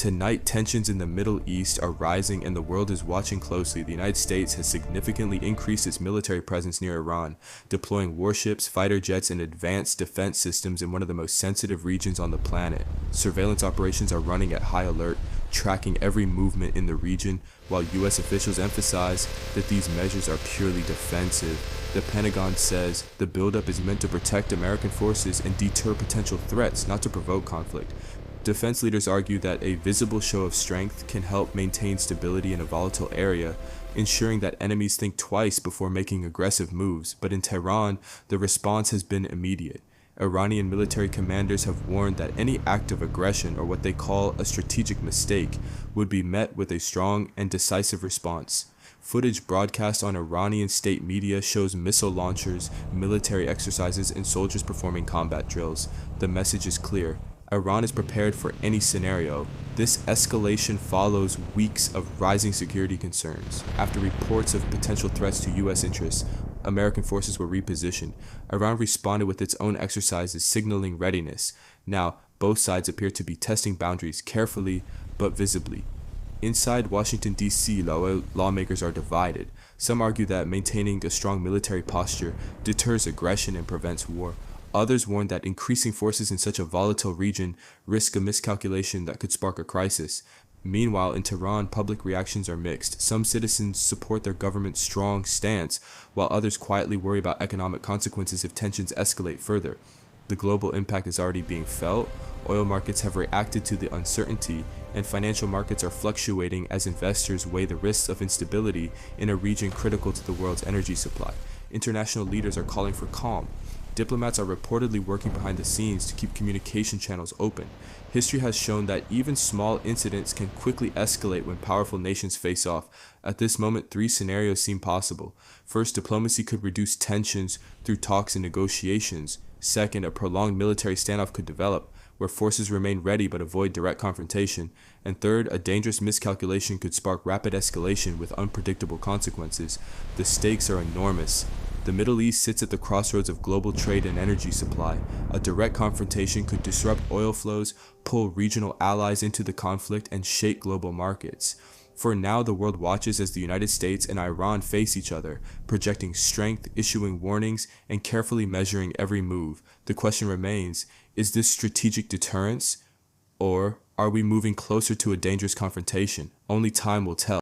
Tonight, tensions in the Middle East are rising and the world is watching closely. The United States has significantly increased its military presence near Iran, deploying warships, fighter jets, and advanced defense systems in one of the most sensitive regions on the planet. Surveillance operations are running at high alert, tracking every movement in the region, while U.S. officials emphasize that these measures are purely defensive. The Pentagon says the buildup is meant to protect American forces and deter potential threats, not to provoke conflict. Defense leaders argue that a visible show of strength can help maintain stability in a volatile area, ensuring that enemies think twice before making aggressive moves. But in Tehran, the response has been immediate. Iranian military commanders have warned that any act of aggression, or what they call a strategic mistake, would be met with a strong and decisive response. Footage broadcast on Iranian state media shows missile launchers, military exercises, and soldiers performing combat drills. The message is clear. Iran is prepared for any scenario. This escalation follows weeks of rising security concerns. After reports of potential threats to U.S. interests, American forces were repositioned. Iran responded with its own exercises, signaling readiness. Now, both sides appear to be testing boundaries carefully but visibly. Inside Washington, D.C., lawmakers are divided. Some argue that maintaining a strong military posture deters aggression and prevents war. Others warn that increasing forces in such a volatile region risk a miscalculation that could spark a crisis. Meanwhile, in Tehran, public reactions are mixed. Some citizens support their government's strong stance, while others quietly worry about economic consequences if tensions escalate further. The global impact is already being felt. Oil markets have reacted to the uncertainty, and financial markets are fluctuating as investors weigh the risks of instability in a region critical to the world's energy supply. International leaders are calling for calm. Diplomats are reportedly working behind the scenes to keep communication channels open. History has shown that even small incidents can quickly escalate when powerful nations face off. At this moment, three scenarios seem possible. First, diplomacy could reduce tensions through talks and negotiations. Second, a prolonged military standoff could develop, where forces remain ready but avoid direct confrontation. And third, a dangerous miscalculation could spark rapid escalation with unpredictable consequences. The stakes are enormous. The Middle East sits at the crossroads of global trade and energy supply. A direct confrontation could disrupt oil flows, pull regional allies into the conflict, and shake global markets. For now, the world watches as the United States and Iran face each other, projecting strength, issuing warnings, and carefully measuring every move. The question remains, is this strategic deterrence, or are we moving closer to a dangerous confrontation? Only time will tell.